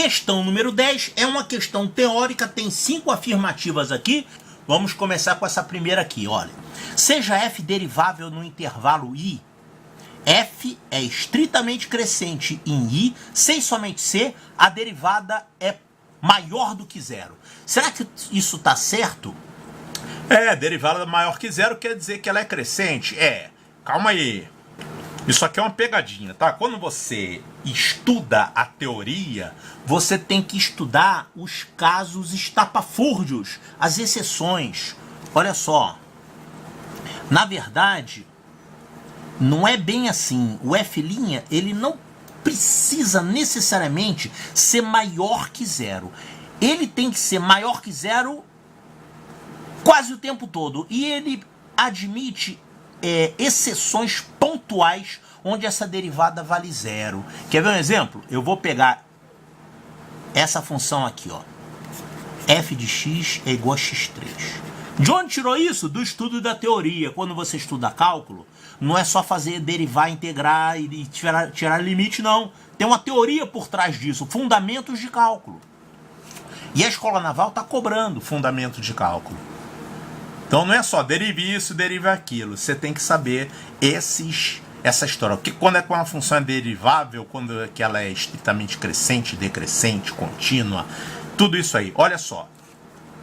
Questão número 10 é uma questão teórica, tem 5 afirmativas aqui. Vamos começar com essa primeira aqui, olha. Seja f derivável no intervalo i, f é estritamente crescente em i, sem somente c, a derivada é maior do que zero. Será que isso está certo? Derivada maior que zero quer dizer que ela é crescente. Calma aí. Isso aqui é uma pegadinha, tá? Quando você estuda a teoria, você tem que estudar os casos estapafúrdios, as exceções. Olha só. Na verdade, não é bem assim. O f', ele não precisa necessariamente ser maior que zero. Ele tem que ser maior que zero quase o tempo todo. E ele admite exceções pontuais onde essa derivada vale zero. Quer ver um exemplo? Eu vou pegar essa função aqui, ó. F de x é igual a x3. De onde tirou isso? Do estudo da teoria. Quando você estuda cálculo, não é só fazer derivar, integrar e tirar limite, não. Tem uma teoria por trás disso, fundamentos de cálculo. E a Escola Naval está cobrando fundamento de cálculo. Então não é só derive isso, derive aquilo. Você tem que saber essa história. Porque quando uma função é derivável, quando que ela é estritamente crescente, decrescente, contínua, tudo isso aí. Olha só.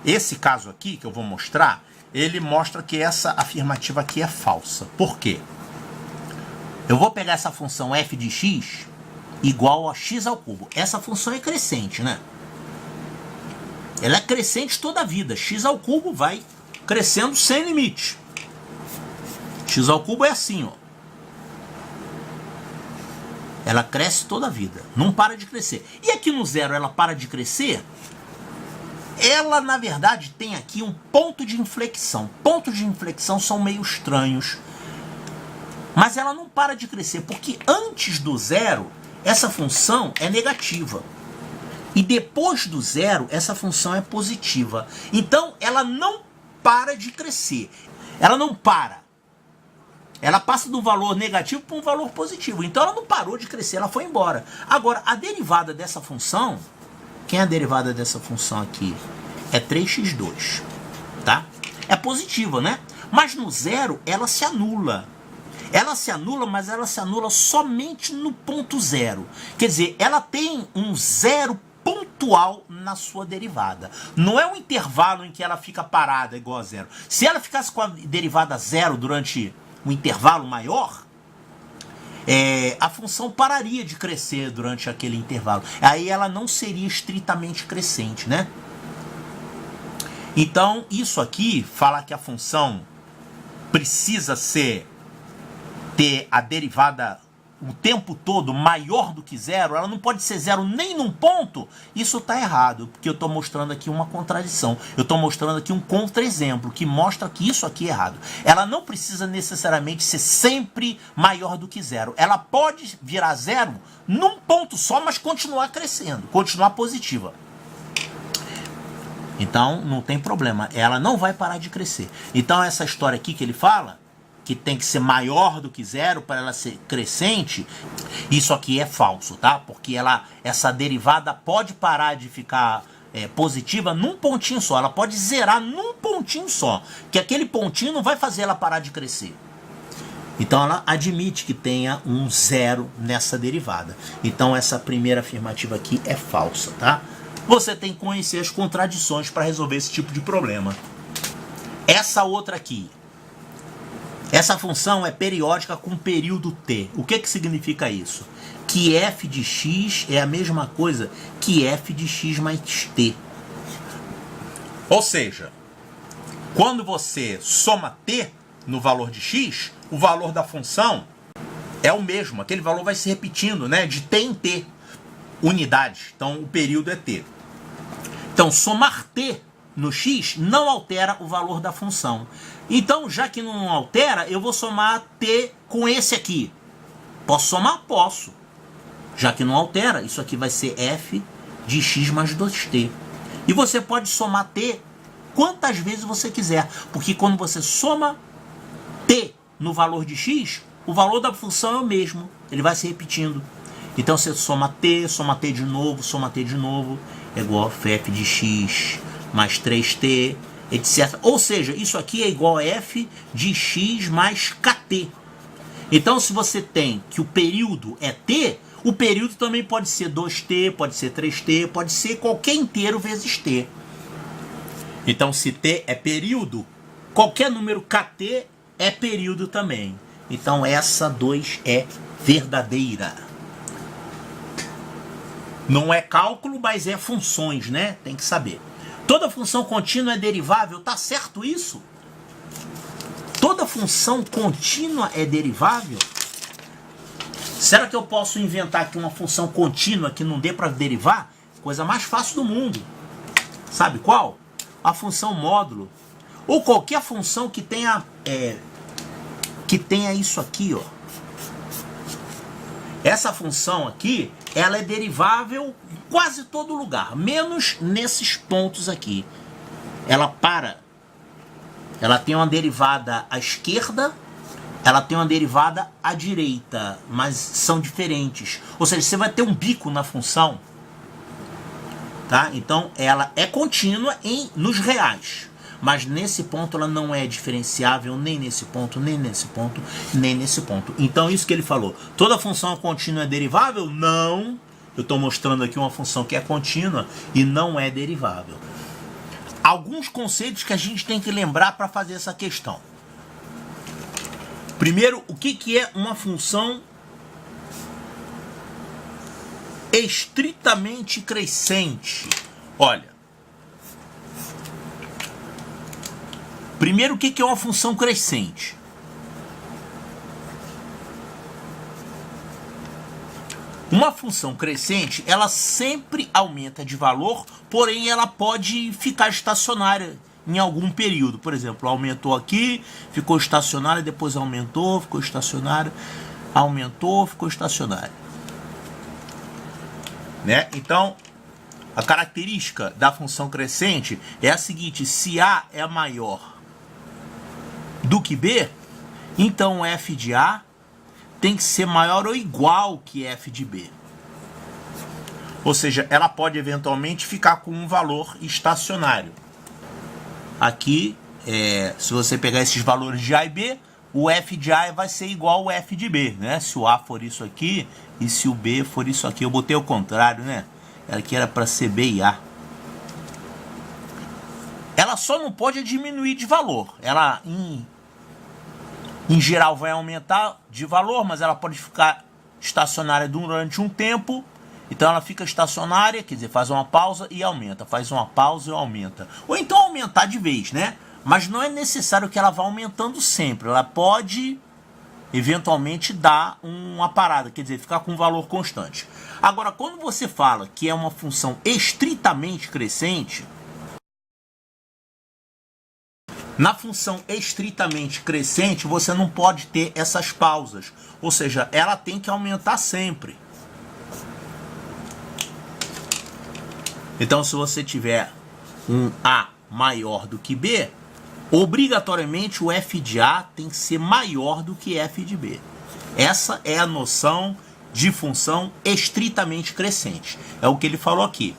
Esse caso aqui que eu vou mostrar, ele mostra que essa afirmativa aqui é falsa. Por quê? Eu vou pegar essa função f de x igual a x ao cubo. Essa função é crescente, né? Ela é crescente toda a vida. X ao cubo vai crescendo sem limite. X ao cubo é assim, ó. Ela cresce toda a vida. Não para de crescer. E aqui no zero ela para de crescer? Ela, na verdade, tem aqui um ponto de inflexão. Pontos de inflexão são meio estranhos. Mas ela não para de crescer, porque antes do zero, essa função é negativa. E depois do zero, essa função é positiva. Então, ela não para de crescer. Ela não para. Ela passa do valor negativo para um valor positivo. Então, ela não parou de crescer, ela foi embora. Agora, a derivada dessa função, quem é a derivada dessa função aqui? É 3x2, tá? É positiva, né? Mas no zero, ela se anula. Ela se anula, mas ela se anula somente no ponto zero. Quer dizer, ela tem um zero pontual na sua derivada. Não é um intervalo em que ela fica parada igual a zero. Se ela ficasse com a derivada zero durante um intervalo maior, a função pararia de crescer durante aquele intervalo. Aí ela não seria estritamente crescente, né? Então, isso aqui fala que a função precisa ter a derivada o tempo todo maior do que zero, ela não pode ser zero nem num ponto. Isso está errado, porque eu estou mostrando aqui uma contradição. Eu estou mostrando aqui um contra-exemplo que mostra que isso aqui é errado. Ela não precisa necessariamente ser sempre maior do que zero. Ela pode virar zero num ponto só, mas continuar crescendo, continuar positiva. Então, não tem problema. Ela não vai parar de crescer. Então, essa história aqui que ele fala, que tem que ser maior do que zero para ela ser crescente, isso aqui é falso, tá? Porque essa derivada pode parar de ficar positiva num pontinho só. Ela pode zerar num pontinho só. Que aquele pontinho não vai fazer ela parar de crescer. Então, ela admite que tenha um zero nessa derivada. Então, essa primeira afirmativa aqui é falsa, tá? Você tem que conhecer as contradições para resolver esse tipo de problema. Essa outra aqui. Essa função é periódica com período t. O que significa isso? Que f de x é a mesma coisa que f de x mais t. Ou seja, quando você soma t no valor de x, o valor da função é o mesmo. Aquele valor vai se repetindo, né? De t em t. Unidades. Então, o período é t. Então, somar t no x não altera o valor da função. Então, já que não altera, eu vou somar t com esse aqui. Posso somar? Posso. Já que não altera, isso aqui vai ser f de x mais 2t. E você pode somar t quantas vezes você quiser. Porque quando você soma t no valor de x, o valor da função é o mesmo. Ele vai se repetindo. Então você soma t de novo, é igual a f de x mais 3t, etc. Ou seja, isso aqui é igual a f de x mais kt. Então, se você tem que o período é t, o período também pode ser 2t, pode ser 3t, pode ser qualquer inteiro vezes t. Então, se t é período, qualquer número kt é período também. Então, essa 2 é verdadeira. Não é cálculo, mas é funções, né? Tem que saber. Toda função contínua é derivável, tá certo isso? Toda função contínua é derivável? Será que eu posso inventar aqui uma função contínua que não dê para derivar? Coisa mais fácil do mundo. Sabe qual? A função módulo. Ou qualquer função que tenha isso aqui, ó. Essa função aqui, ela é derivável em quase todo lugar, menos nesses pontos aqui. Ela para. Ela tem uma derivada à esquerda, ela tem uma derivada à direita, mas são diferentes. Ou seja, você vai ter um bico na função, tá? Então, ela é contínua nos reais, mas nesse ponto ela não é diferenciável nem nesse ponto, nem nesse ponto, nem nesse ponto. Então, isso que ele falou. Toda função contínua é derivável? Não. Eu estou mostrando aqui uma função que é contínua e não é derivável. Alguns conceitos que a gente tem que lembrar para fazer essa questão. Primeiro, o que é uma função estritamente crescente? Olha, primeiro, o que é uma função crescente? Uma função crescente, ela sempre aumenta de valor, porém ela pode ficar estacionária em algum período. Por exemplo, aumentou aqui, ficou estacionária, depois aumentou, ficou estacionária, aumentou, ficou estacionária. Né? Então, a característica da função crescente é a seguinte: se A é maior do que B, então f de A tem que ser maior ou igual que f de B. Ou seja, ela pode eventualmente ficar com um valor estacionário. Aqui, se você pegar esses valores de A e B, o f de A vai ser igual ao f de B, né? Se o A for isso aqui e se o B for isso aqui. Eu botei o contrário, né? Aqui era para ser B e A. Ela só não pode diminuir de valor. Ela, em geral, vai aumentar de valor, mas ela pode ficar estacionária durante um tempo. Então ela fica estacionária, quer dizer, faz uma pausa e aumenta, faz uma pausa e aumenta. Ou então aumentar de vez, né? Mas não é necessário que ela vá aumentando sempre. Ela pode, eventualmente, dar uma parada, quer dizer, ficar com um valor constante. Agora, quando você fala que é uma função estritamente crescente, na função estritamente crescente, você não pode ter essas pausas. Ou seja, ela tem que aumentar sempre. Então, se você tiver um A maior do que B, obrigatoriamente o f de A tem que ser maior do que f de B. Essa é a noção de função estritamente crescente. É o que ele falou aqui.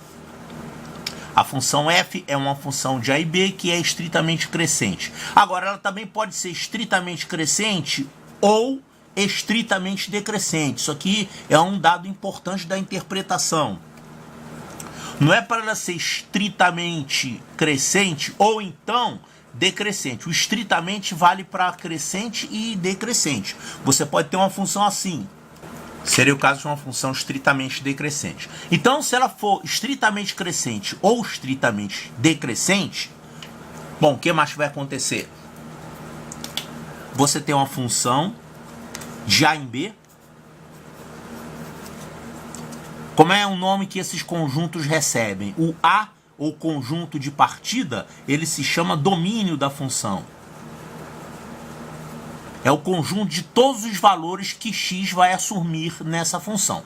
A função f é uma função de A e B que é estritamente crescente. Agora, ela também pode ser estritamente crescente ou estritamente decrescente. Isso aqui é um dado importante da interpretação. Não é para ela ser estritamente crescente ou então decrescente. O estritamente vale para crescente e decrescente. Você pode ter uma função assim. Seria o caso de uma função estritamente decrescente. Então, se ela for estritamente crescente ou estritamente decrescente, bom, o que mais vai acontecer? Você tem uma função de A em B. Como é o nome que esses conjuntos recebem? O A, ou conjunto de partida, ele se chama domínio da função. É o conjunto de todos os valores que x vai assumir nessa função.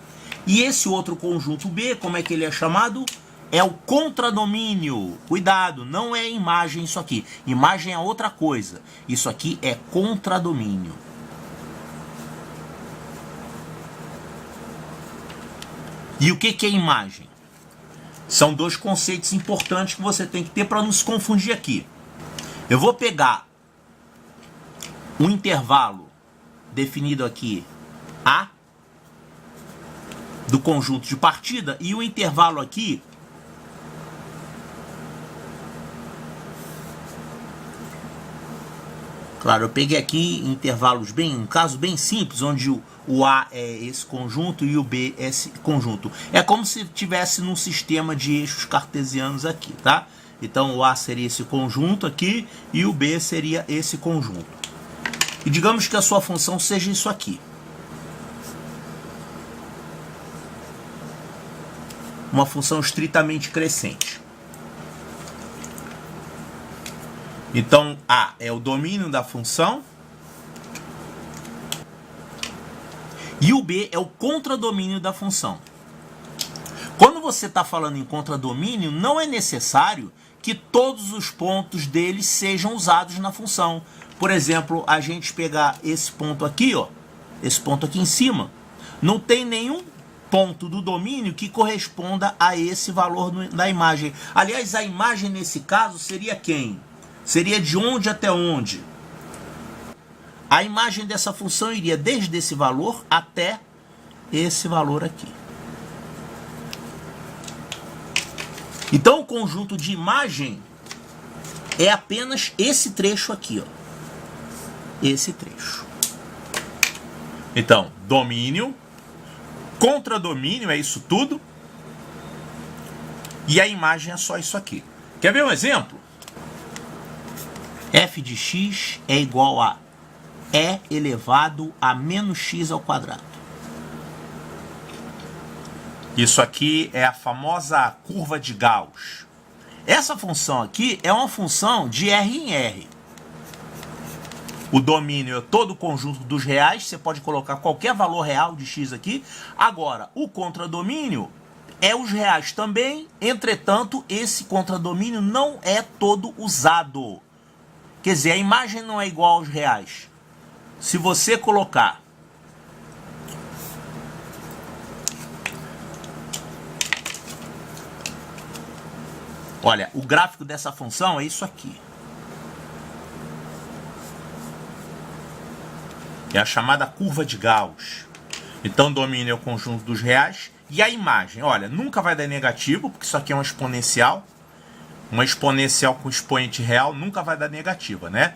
E esse outro conjunto B, como é que ele é chamado? É o contradomínio. Cuidado, não é imagem isso aqui. Imagem é outra coisa. Isso aqui é contradomínio. E o que é imagem? São dois conceitos importantes que você tem que ter para não se confundir aqui. Eu vou pegar um intervalo definido aqui, A, do conjunto de partida, e o intervalo aqui, claro, eu peguei aqui intervalos um caso bem simples, onde o A é esse conjunto e o B é esse conjunto. É como se tivesse num sistema de eixos cartesianos aqui, tá? Então o A seria esse conjunto aqui e o B seria esse conjunto. E digamos que a sua função seja isso aqui. Uma função estritamente crescente. Então A é o domínio da função e o B é o contradomínio da função. Quando você está falando em contradomínio, não é necessário que todos os pontos dele sejam usados na função. Por exemplo, a gente pegar esse ponto aqui, ó, esse ponto aqui em cima, não tem nenhum ponto do domínio que corresponda a esse valor da imagem. Aliás, a imagem nesse caso seria quem? Seria de onde até onde? A imagem dessa função iria desde esse valor até esse valor aqui. Então, o conjunto de imagem é apenas esse trecho aqui, ó. Esse trecho. Então, domínio, contradomínio é isso tudo, e a imagem é só isso aqui. Quer ver um exemplo? F de x é igual a E elevado a menos x ao quadrado. Isso aqui é a famosa curva de Gauss. Essa função aqui é uma função de R em R. O domínio é todo o conjunto dos reais, você pode colocar qualquer valor real de x aqui. Agora, o contradomínio é os reais também, entretanto, esse contradomínio não é todo usado. Quer dizer, a imagem não é igual aos reais. Se você colocar olha, o gráfico dessa função é isso aqui. É a chamada curva de Gauss. Então, domínio é o conjunto dos reais. E a imagem, olha, nunca vai dar negativo, porque isso aqui é uma exponencial. Uma exponencial com expoente real nunca vai dar negativa, né?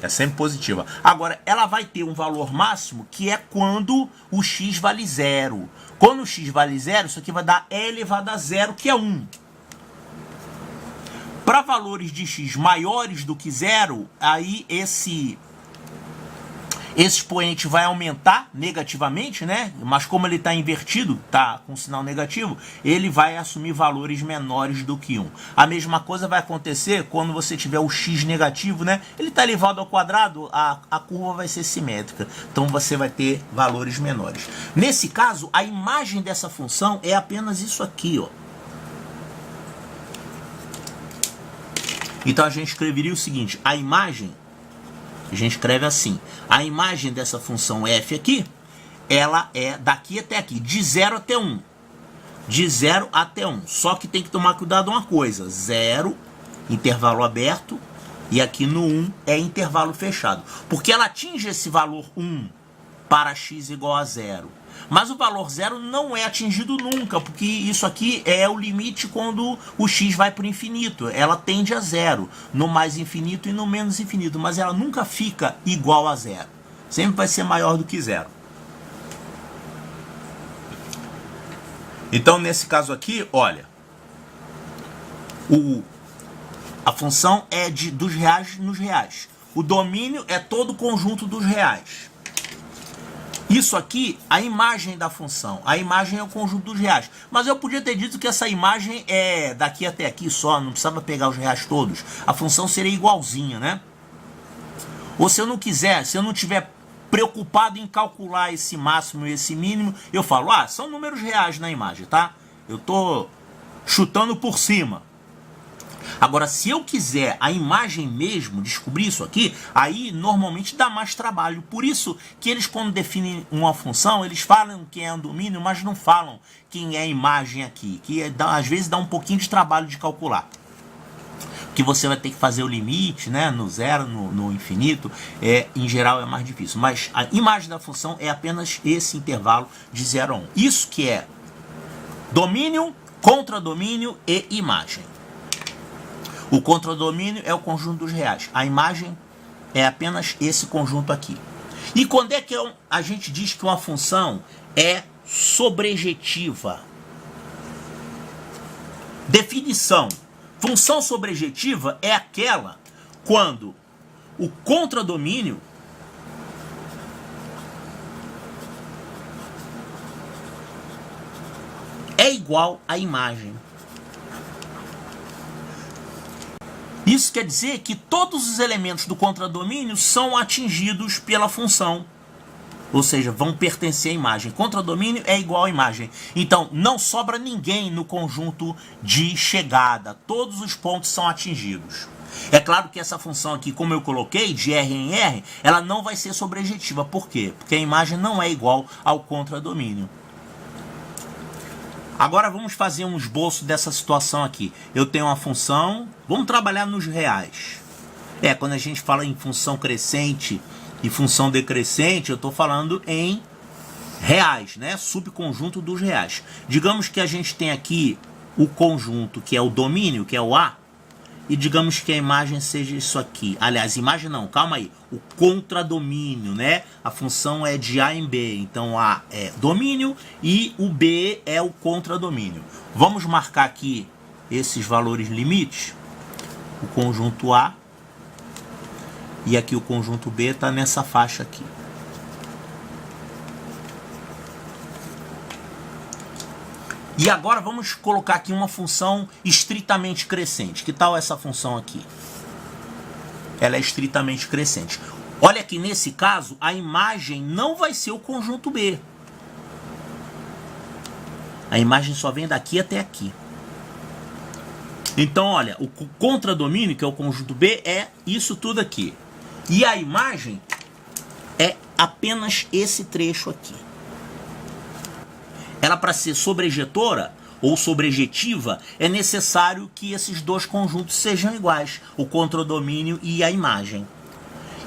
É sempre positiva. Agora, ela vai ter um valor máximo, que é quando o x vale 0. Quando o x vale 0, isso aqui vai dar E elevado a 0, que é 1. Para valores de x maiores do que 0, aí esse expoente vai aumentar negativamente, né? Mas como ele está invertido, está com sinal negativo, ele vai assumir valores menores do que 1. A mesma coisa vai acontecer quando você tiver o x negativo, né? Ele está elevado ao quadrado, a curva vai ser simétrica. Então você vai ter valores menores. Nesse caso, a imagem dessa função é apenas isso aqui, ó. Então a gente escreveria o seguinte, a imagem, a gente escreve assim, a imagem dessa função f aqui, ela é daqui até aqui, de 0 até 1. De 0 até 1. Só que tem que tomar cuidado uma coisa, 0, intervalo aberto, e aqui no 1 é intervalo fechado. Porque ela atinge esse valor 1 para x igual a 0. Mas o valor 0 não é atingido nunca, porque isso aqui é o limite quando o x vai para o infinito. Ela tende a 0, no mais infinito e no menos infinito, mas ela nunca fica igual a 0. Sempre vai ser maior do que 0. Então, nesse caso aqui, olha, a função é dos reais nos reais. O domínio é todo o conjunto dos reais. Isso aqui, a imagem da função. A imagem é o conjunto dos reais. Mas eu podia ter dito que essa imagem é daqui até aqui só, não precisava pegar os reais todos. A função seria igualzinha, né? Ou se eu não quiser, se eu não tiver preocupado em calcular esse máximo e esse mínimo, eu falo, são números reais na imagem, tá? Eu tô chutando por cima. Agora, se eu quiser a imagem mesmo, descobrir isso aqui, aí normalmente dá mais trabalho. Por isso que eles, quando definem uma função, eles falam quem é um domínio, mas não falam quem é a imagem aqui, que às vezes dá um pouquinho de trabalho de calcular. Que você vai ter que fazer o limite, né, no zero, no infinito, em geral é mais difícil. Mas a imagem da função é apenas esse intervalo de 0 a 1. Isso que é domínio, contradomínio e imagem. O contradomínio é o conjunto dos reais. A imagem é apenas esse conjunto aqui. E quando é que a gente diz que uma função é sobrejetiva? Definição. Função sobrejetiva é aquela quando o contradomínio é igual à imagem. Isso quer dizer que todos os elementos do contradomínio são atingidos pela função. Ou seja, vão pertencer à imagem. Contradomínio é igual à imagem. Então, não sobra ninguém no conjunto de chegada. Todos os pontos são atingidos. É claro que essa função aqui, como eu coloquei, de R em R, ela não vai ser sobrejetiva. Por quê? Porque a imagem não é igual ao contradomínio. Agora vamos fazer um esboço dessa situação aqui. Eu tenho uma função, vamos trabalhar nos reais. Quando a gente fala em função crescente e função decrescente, eu estou falando em reais, né? Subconjunto dos reais. Digamos que a gente tem aqui o conjunto, que é o domínio, que é o A, e digamos que a imagem seja isso aqui. Aliás, imagem não, calma aí. O contradomínio, né? A função é de A em B, então A é domínio e o B é o contradomínio. Vamos marcar aqui esses valores limites. O conjunto A e aqui o conjunto B está nessa faixa aqui. E agora vamos colocar aqui uma função estritamente crescente. Que tal essa função aqui? Ela é estritamente crescente. Olha que nesse caso a imagem não vai ser o conjunto B. A imagem só vem daqui até aqui. Então, olha, o contradomínio, que é o conjunto B, é isso tudo aqui. E a imagem é apenas esse trecho aqui. Ela, para ser sobrejetora ou sobrejetiva, é necessário que esses dois conjuntos sejam iguais, o contradomínio e a imagem.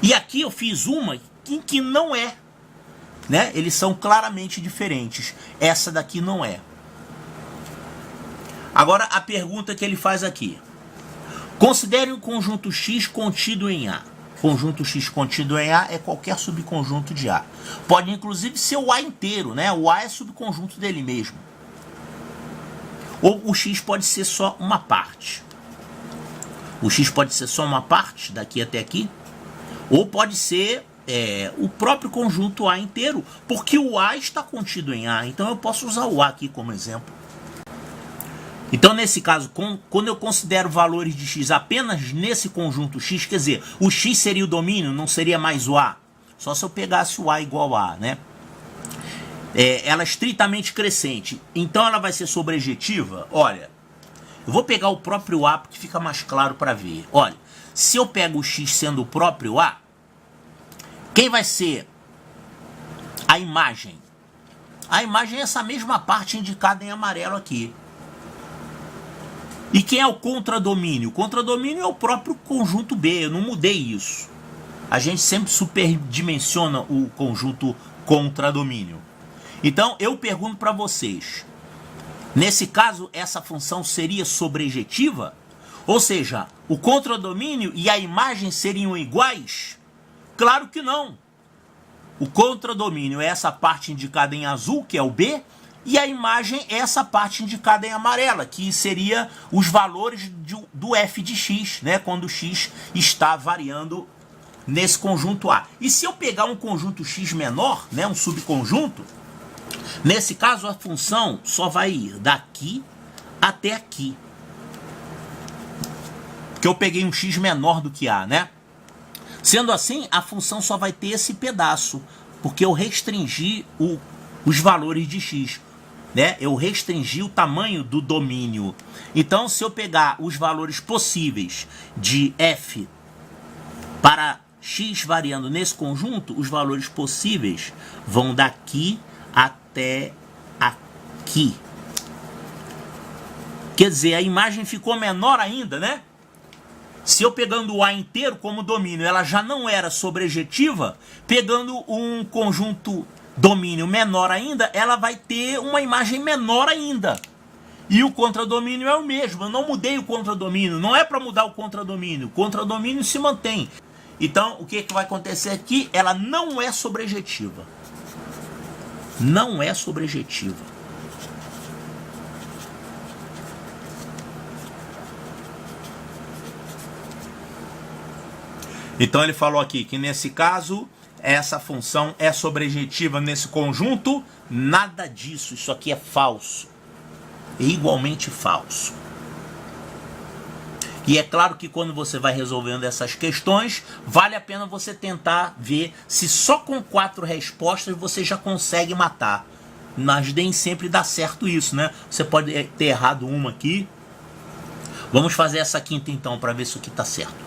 E aqui eu fiz uma em que não é, né? Eles são claramente diferentes. Essa daqui não é. Agora a pergunta que ele faz aqui. Considere um conjunto X contido em A. Conjunto X contido em A é qualquer subconjunto de A. Pode inclusive ser o A inteiro, né? O A é subconjunto dele mesmo. Ou o X pode ser só uma parte. O X pode ser só uma parte, daqui até aqui. Ou pode ser o próprio conjunto A inteiro, porque o A está contido em A. Então eu posso usar o A aqui como exemplo. Então, nesse caso, quando eu considero valores de x apenas nesse conjunto x, quer dizer, o x seria o domínio, não seria mais o A. Só se eu pegasse o A igual a A, né? Ela é estritamente crescente. Então, ela vai ser sobrejetiva. Olha, eu vou pegar o próprio A porque fica mais claro para ver. Olha, se eu pego o x sendo o próprio A, quem vai ser a imagem? A imagem é essa mesma parte indicada em amarelo aqui. E quem é o contradomínio? O contradomínio é o próprio conjunto B, eu não mudei isso. A gente sempre superdimensiona o conjunto contradomínio. Então, eu pergunto para vocês, nesse caso, essa função seria sobrejetiva? Ou seja, o contradomínio e a imagem seriam iguais? Claro que não. O contradomínio é essa parte indicada em azul, que é o B, e a imagem é essa parte indicada em amarela, que seria os valores do f de x, né, quando x está variando nesse conjunto A. E se eu pegar um conjunto x menor, né, um subconjunto, nesse caso a função só vai ir daqui até aqui. Porque eu peguei um x menor do que A, né? Sendo assim, a função só vai ter esse pedaço, porque eu restringi os valores de x. né? Eu restringi o tamanho do domínio. Então, se eu pegar os valores possíveis de f para x variando nesse conjunto, os valores possíveis vão daqui até aqui. Quer dizer, a imagem ficou menor ainda, né? Se eu pegando o A inteiro como domínio, ela já não era sobrejetiva, pegando um conjunto domínio menor ainda, ela vai ter uma imagem menor ainda. E o contradomínio é o mesmo, eu não mudei o contradomínio, não é para mudar o contradomínio se mantém. Então, o que vai acontecer aqui? Ela não é sobrejetiva. Não é sobrejetiva. Então ele falou aqui que nesse caso, essa função é sobrejetiva nesse conjunto. Nada disso, isso aqui é falso. É igualmente falso. E é claro que quando você vai resolvendo essas questões, vale a pena você tentar ver se só com 4 respostas você já consegue matar. Mas nem sempre dá certo isso, né? Você pode ter errado uma aqui. Vamos fazer essa quinta então, para ver se o que está certo.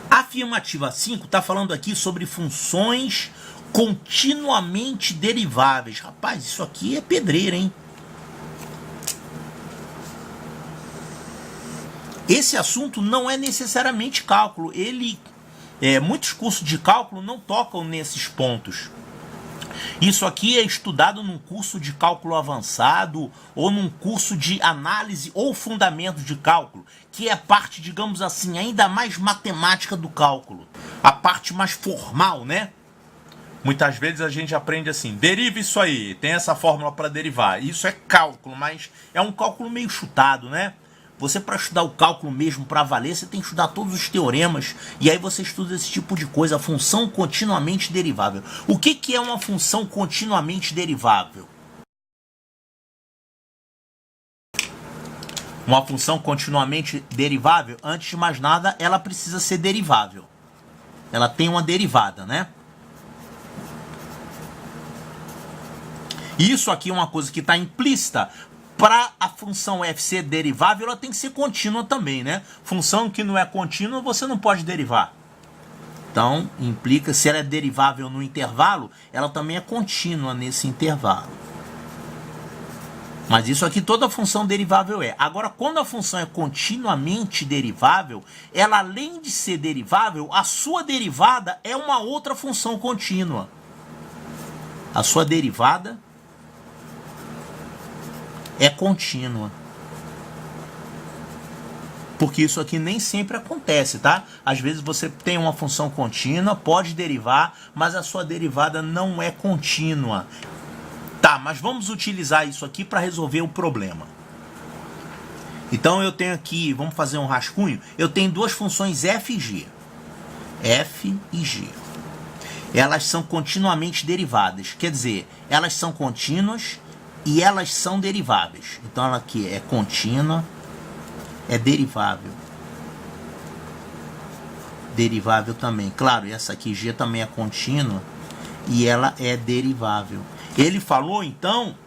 A afirmativa 5 está falando aqui sobre funções continuamente deriváveis. Rapaz, isso aqui é pedreira, hein? Esse assunto não é necessariamente cálculo. Muitos cursos de cálculo não tocam nesses pontos. Isso aqui é estudado num curso de cálculo avançado ou num curso de análise ou fundamento de cálculo, que é a parte, digamos assim, ainda mais matemática do cálculo. A parte mais formal, né? Muitas vezes a gente aprende assim, deriva isso aí, tem essa fórmula para derivar. Isso é cálculo, mas é um cálculo meio chutado, né? Você, para estudar o cálculo mesmo, para valer, você tem que estudar todos os teoremas, e aí você estuda esse tipo de coisa, a função continuamente derivável. O que é uma função continuamente derivável? Uma função continuamente derivável, antes de mais nada, ela precisa ser derivável. Ela tem uma derivada, né? Isso aqui é uma coisa que está implícita. Para a função f ser derivável, ela tem que ser contínua também, né? Função que não é contínua, você não pode derivar. Então, implica, se ela é derivável no intervalo, ela também é contínua nesse intervalo. Mas isso aqui toda função derivável é. Agora, quando a função é continuamente derivável, ela além de ser derivável, a sua derivada é uma outra função contínua. A sua derivada é contínua. Porque isso aqui nem sempre acontece, tá? Às vezes você tem uma função contínua, pode derivar, mas a sua derivada não é contínua. Tá, mas vamos utilizar isso aqui para resolver o problema. Então eu tenho aqui, vamos fazer um rascunho, eu tenho duas funções f e g. F e g. Elas são continuamente derivadas, quer dizer, elas são contínuas e elas são deriváveis. Então ela aqui é contínua, é derivável. Derivável também. Claro, essa aqui G também é contínua e ela é derivável. Ele falou então,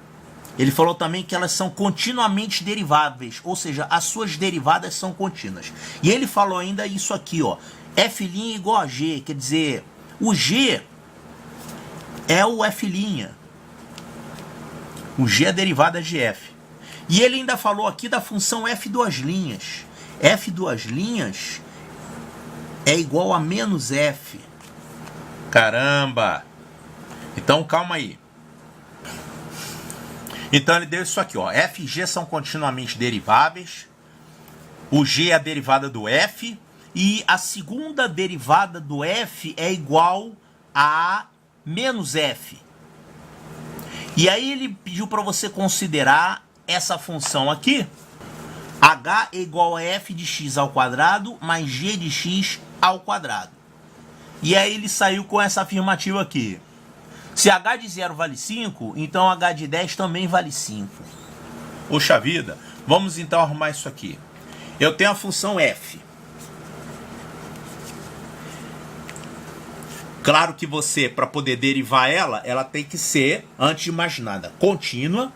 ele falou também que elas são continuamente deriváveis, ou seja, as suas derivadas são contínuas. E ele falou ainda isso aqui, ó, f' igual a g, quer dizer, o g é o f'. O g é derivada de f. E ele ainda falou aqui da função f duas linhas. F duas linhas é igual a menos f. Caramba! Então calma aí. Então ele deu isso aqui, ó. F e g são continuamente deriváveis. O g é a derivada do f. E a segunda derivada do f é igual a menos f. E aí ele pediu para você considerar essa função aqui. H é igual a f de x ao quadrado mais g de x ao quadrado. E aí ele saiu com essa afirmativa aqui. Se h de 0 vale 5, então h de 10 também vale 5. Poxa vida, vamos então arrumar isso aqui. Eu tenho a função f. Claro que você, para poder derivar ela tem que ser, antes de mais nada, contínua.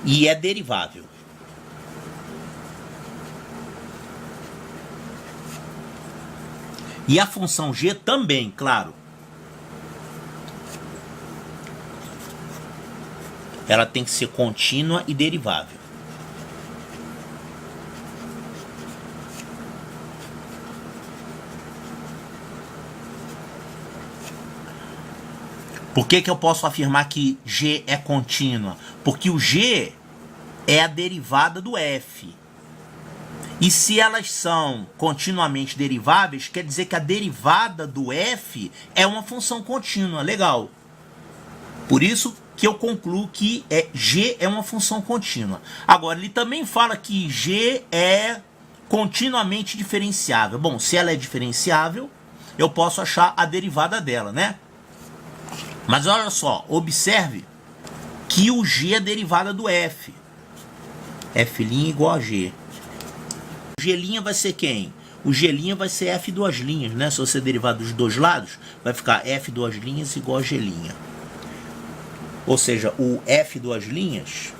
e é derivável. E a função g também, claro. Ela tem que ser contínua e derivável. Por que eu posso afirmar que g é contínua? Porque o g é a derivada do f. E se elas são continuamente deriváveis, quer dizer que a derivada do f é uma função contínua. Legal. Por isso que eu concluo que g é uma função contínua. Agora, ele também fala que g é continuamente diferenciável. Bom, se ela é diferenciável, eu posso achar a derivada dela, né? Mas olha só, observe que o g é derivada do f. F' igual a g. O g' vai ser quem? O g' vai ser f duas linhas, né? Se você derivar dos dois lados, vai ficar f duas linhas igual a g'. Ou seja, o f duas linhas,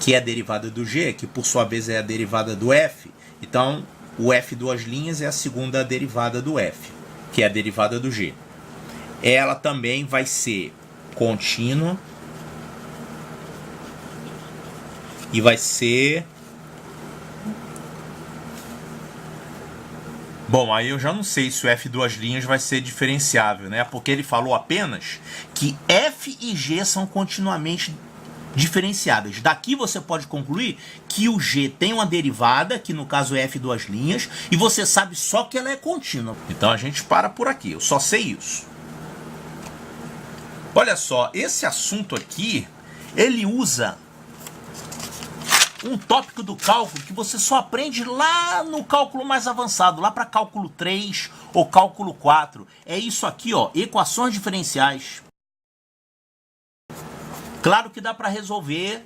que é a derivada do g, que por sua vez é a derivada do f, então o f duas linhas é a segunda derivada do f, que é a derivada do g. Ela também vai ser contínua e vai ser... Bom, aí eu já não sei se o f duas linhas vai ser diferenciável, né? Porque ele falou apenas que f e g são continuamente diferenciáveis. Daqui você pode concluir que o g tem uma derivada, que no caso é f duas linhas, e você sabe só que ela é contínua. Então a gente para por aqui, eu só sei isso. Olha só, esse assunto aqui, ele usa um tópico do cálculo que você só aprende lá no cálculo mais avançado, lá para cálculo 3 ou cálculo 4. É isso aqui, ó, equações diferenciais. Claro que dá para resolver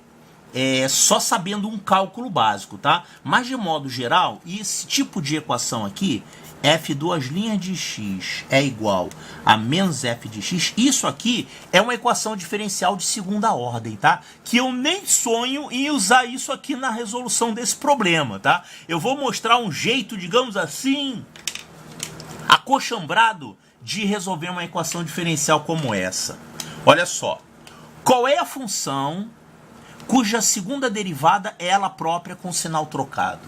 só sabendo um cálculo básico, tá? Mas de modo geral, esse tipo de equação aqui, f duas linhas de x é igual a menos f de x, isso aqui é uma equação diferencial de segunda ordem, tá? Que eu nem sonho em usar isso aqui na resolução desse problema, tá? Eu vou mostrar um jeito, digamos assim, acochambrado de resolver uma equação diferencial como essa. Olha só, qual é a função cuja segunda derivada é ela própria com sinal trocado?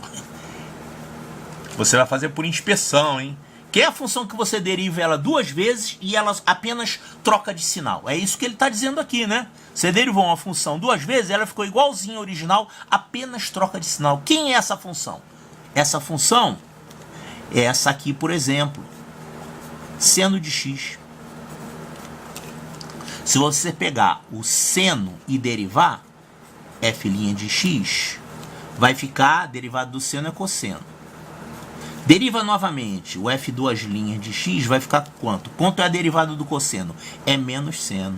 Você vai fazer por inspeção, hein? Que é a função que você deriva ela duas vezes e ela apenas troca de sinal. É isso que ele está dizendo aqui, né? Você derivou uma função duas vezes, ela ficou igualzinha ao original, apenas troca de sinal. Quem é essa função? Essa função é essa aqui, por exemplo. Seno de x. Se você pegar o seno e derivar, f' de x, vai ficar, derivado do seno é cosseno. Deriva novamente, o f duas linhas de x vai ficar quanto? Quanto é a derivada do cosseno? É menos seno.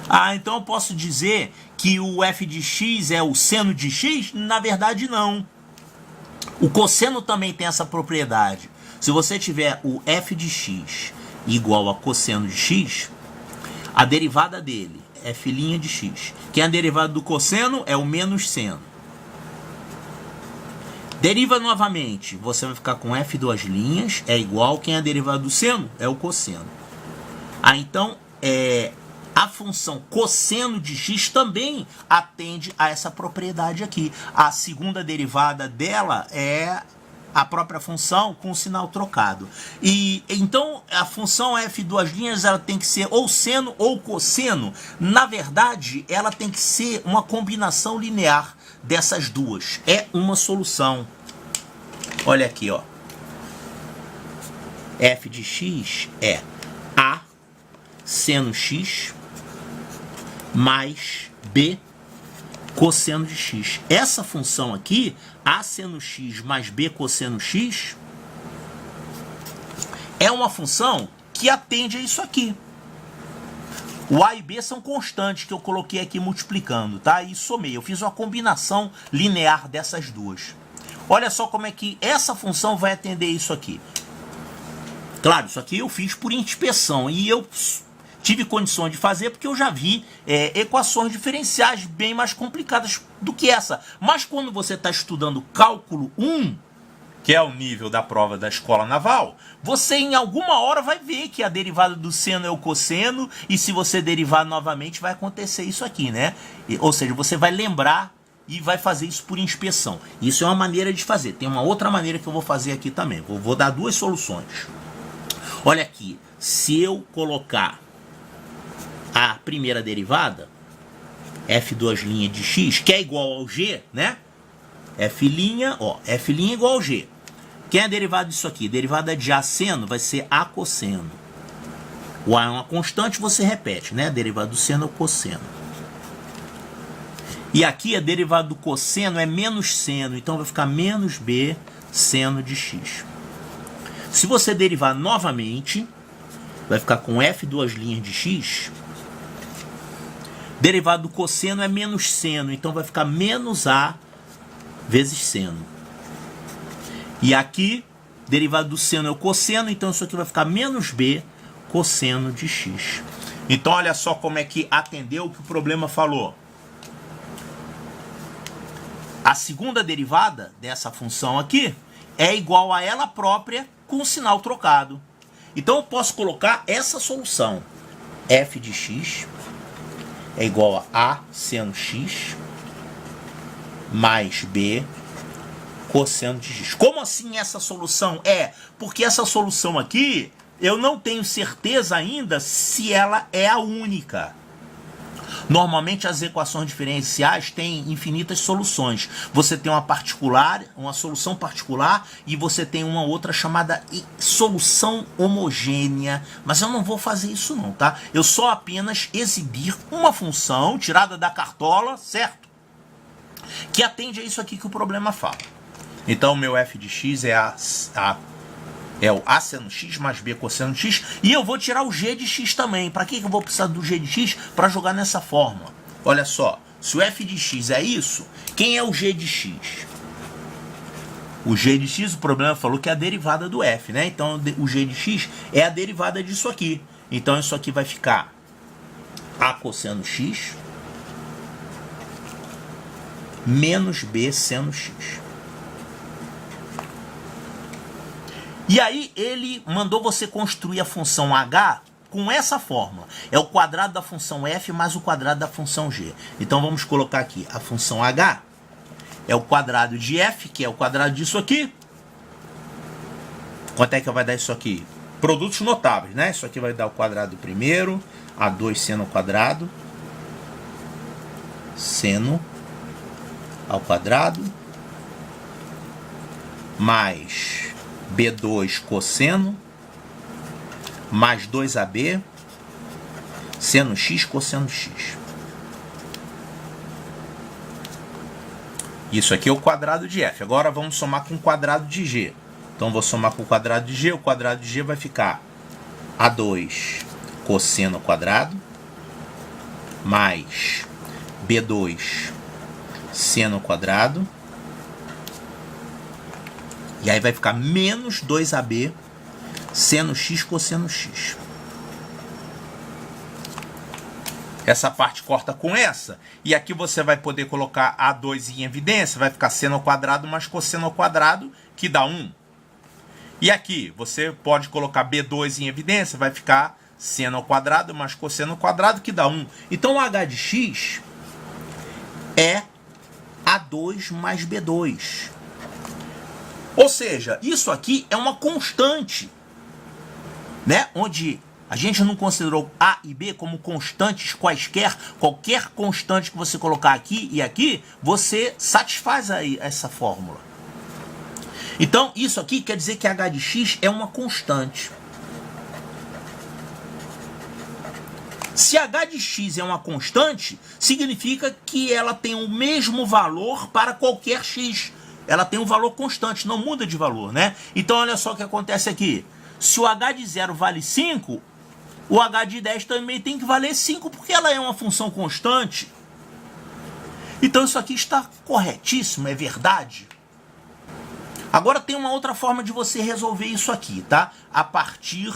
Ah, então eu posso dizer que o f de x é o seno de x? Na verdade, não. O cosseno também tem essa propriedade. Se você tiver o f de x igual a cosseno de x, a derivada dele é f' de x. Quem é a derivada do cosseno é o menos seno. Deriva novamente, você vai ficar com f duas linhas, é igual, quem é a derivada do seno? É o cosseno. Ah, então, a função cosseno de x também atende a essa propriedade aqui. A segunda derivada dela é a própria função com o sinal trocado. E então a função f duas linhas ela tem que ser ou seno ou cosseno. Na verdade, ela tem que ser uma combinação linear dessas duas. É uma solução. Olha aqui, ó. F de x é a seno x mais b cosseno de x. Essa função aqui, a seno x mais b cosseno x, é uma função que atende a isso aqui. O a e b são constantes que eu coloquei aqui multiplicando, tá? E somei. Eu fiz uma combinação linear dessas duas. Olha só como é que essa função vai atender isso aqui. Claro, isso aqui eu fiz por inspeção e eu tive condições de fazer porque eu já vi equações diferenciais bem mais complicadas do que essa. Mas quando você está estudando cálculo 1, que é o nível da prova da escola naval, você em alguma hora vai ver que a derivada do seno é o cosseno, e se você derivar novamente vai acontecer isso aqui, né? Ou seja, você vai lembrar e vai fazer isso por inspeção. Isso é uma maneira de fazer. Tem uma outra maneira que eu vou fazer aqui também. Vou dar duas soluções. Olha aqui, se eu colocar a primeira derivada, f2' de x, que é igual ao g, né? F', ó, F' igual ao g. Quem é a derivada disso aqui? Derivada de A seno vai ser A cosseno. O A é uma constante, você repete, né? A derivada do seno é o cosseno. E aqui a derivada do cosseno é menos seno, então vai ficar menos B seno de x. Se você derivar novamente, vai ficar com F2' de x. Derivada do cosseno é menos seno, então vai ficar menos A vezes seno. E aqui, derivada do seno é o cosseno, então isso aqui vai ficar menos B cosseno de x. Então olha só como é que atendeu o que o problema falou. A segunda derivada dessa função aqui é igual a ela própria com o sinal trocado. Então eu posso colocar essa solução. F de x é igual a A seno x mais B cosseno de x. Como assim essa solução? Porque essa solução aqui, eu não tenho certeza ainda se ela é a única. Normalmente as equações diferenciais têm infinitas soluções. Você tem uma solução particular, e você tem uma outra chamada solução homogênea. Mas eu não vou fazer isso não, tá? Eu só apenas exibir uma função tirada da cartola, certo? Que atende a isso aqui que o problema fala. Então o meu f de x é o A seno x mais B cosseno de x. E eu vou tirar o g de x também. Para que eu vou precisar do g de x? Para jogar nessa forma. Olha só, se o f de x é isso, quem é o g de x? O g de x, o problema falou que é a derivada do f, né? Então o g de x é a derivada disso aqui. Então isso aqui vai ficar A cosseno x menos B seno x. E aí ele mandou você construir a função h com essa fórmula. É o quadrado da função f mais o quadrado da função g. Então vamos colocar aqui a função h é o quadrado de f, que é o quadrado disso aqui. Quanto é que vai dar isso aqui? Produtos notáveis, né? Isso aqui vai dar o quadrado do primeiro, a2 seno ao quadrado, seno ao quadrado, mais B2 cosseno, mais 2AB, seno x, cosseno x. Isso aqui é o quadrado de f. Agora vamos somar com o quadrado de g. Então vou somar com o quadrado de g. O quadrado de g vai ficar A2 cosseno ao quadrado, mais B2 seno ao quadrado. E aí vai ficar menos 2AB seno x cosseno x. Essa parte corta com essa. E aqui você vai poder colocar A2 em evidência. Vai ficar seno ao quadrado mais cosseno ao quadrado, que dá 1. E aqui você pode colocar B2 em evidência. Vai ficar seno ao quadrado mais cosseno ao quadrado, que dá 1. Então o h de x é A2 mais B2. Ou seja, isso aqui é uma constante, né? Onde a gente não considerou A e B como constantes quaisquer. Qualquer constante que você colocar aqui e aqui, você satisfaz aí essa fórmula. Então, isso aqui quer dizer que h de x é uma constante. Se h de x é uma constante, significa que ela tem o mesmo valor para qualquer x. Ela tem um valor constante, não muda de valor, né? Então, olha só o que acontece aqui. Se o h de 0 vale 5, o h de 10 também tem que valer 5, porque ela é uma função constante. Então, isso aqui está corretíssimo, é verdade. Agora, tem uma outra forma de você resolver isso aqui, tá? A partir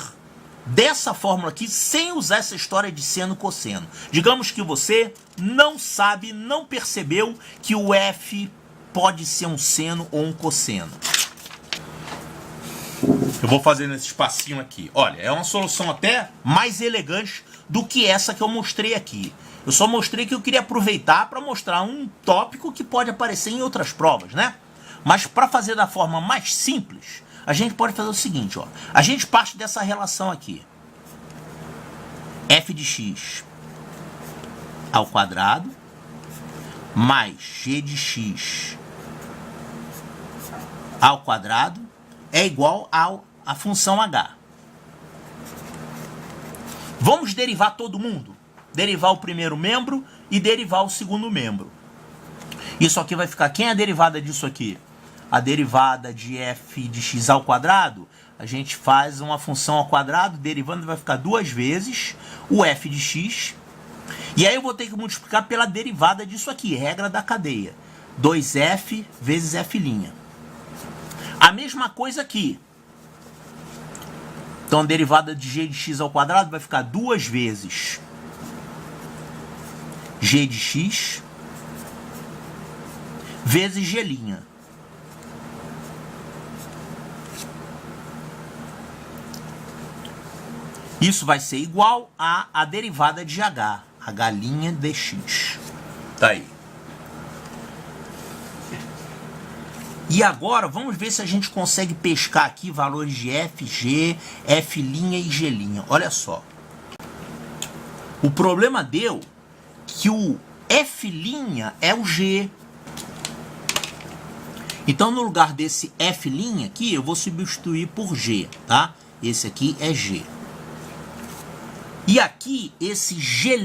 dessa fórmula aqui sem usar essa história de seno e cosseno. Digamos que você não sabe, não percebeu que o f pode ser um seno ou um cosseno. Eu vou fazer nesse espacinho aqui. Olha, é uma solução até mais elegante do que essa que eu mostrei aqui. Eu só mostrei que eu queria aproveitar para mostrar um tópico que pode aparecer em outras provas, né? Mas para fazer da forma mais simples, a gente pode fazer o seguinte, ó. A gente parte dessa relação aqui. F de x ao quadrado mais g de x ao quadrado é igual à função h. Vamos derivar todo mundo. Derivar o primeiro membro e derivar o segundo membro. Isso aqui vai ficar... Quem é a derivada disso aqui? A derivada de f de x ao quadrado, a gente faz uma função ao quadrado, derivando vai ficar 2 vezes o f de x. E aí eu vou ter que multiplicar pela derivada disso aqui, regra da cadeia. 2f vezes f'. A mesma coisa aqui. Então a derivada de g de x ao quadrado vai ficar 2 vezes g de x vezes g'. Isso vai ser igual à derivada de h, h' dx. Tá aí. E agora vamos ver se a gente consegue pescar aqui valores de f, g, f' e g'. Olha só. O problema deu que o f' é o g. Então no lugar desse f' aqui eu vou substituir por g, tá? Esse aqui é g. E aqui, esse G',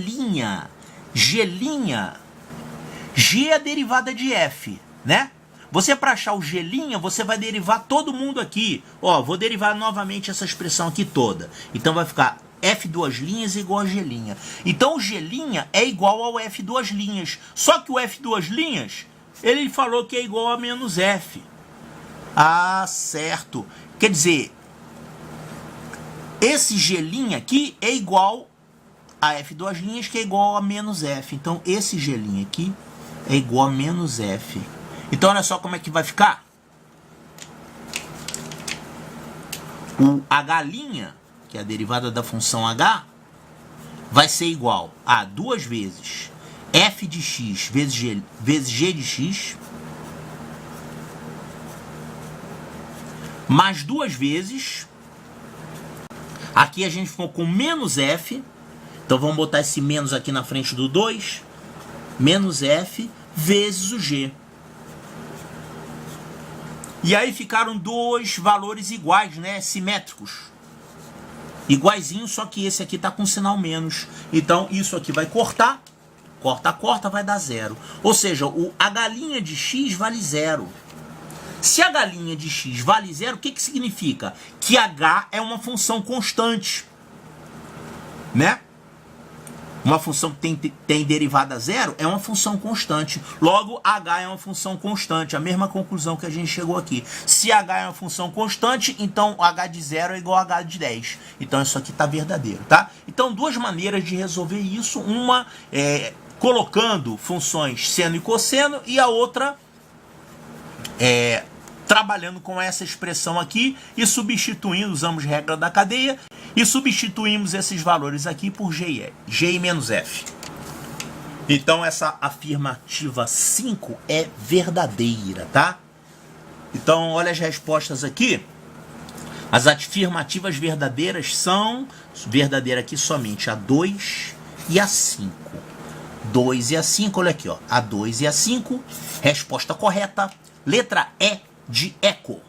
G é a derivada de F, né? Você, para achar o G', você vai derivar todo mundo aqui. Ó, vou derivar novamente essa expressão aqui toda. Então vai ficar F duas linhas igual a G'. Então o G' é igual ao F duas linhas. Só que o F duas linhas, ele falou que é igual a menos F. Ah, certo. Quer dizer... Esse G' aqui é igual a F duas linhas, que é igual a menos F. Então, esse G' aqui é igual a menos F. Então, olha só como é que vai ficar. O H', que é a derivada da função H, vai ser igual a 2 vezes F de x vezes G de x, mais 2 vezes... Aqui a gente ficou com menos f, então vamos botar esse menos aqui na frente do 2, menos f vezes o g. E aí ficaram dois valores iguais, né, simétricos. Iguaizinho, só que esse aqui está com sinal menos. Então isso aqui vai cortar, corta, vai dar 0. Ou seja, o h' de x vale 0. Se h' de x vale 0, o que significa? Que h é uma função constante, né? Uma função que tem derivada 0 é uma função constante. Logo, h é uma função constante. A mesma conclusão que a gente chegou aqui. Se h é uma função constante, então h de 0 é igual a h de 10. Então isso aqui está verdadeiro, tá? Então, duas maneiras de resolver isso. Uma é colocando funções seno e cosseno, e a outra trabalhando com essa expressão aqui e substituindo, usamos regra da cadeia, e substituímos esses valores aqui por G e menos F. Então essa afirmativa 5 é verdadeira, tá? Então olha as respostas aqui. As afirmativas verdadeiras são, verdadeira aqui somente a 2 e a 5. 2 e a 5, olha aqui, ó, a 2 e a 5, resposta correta, letra E de eco.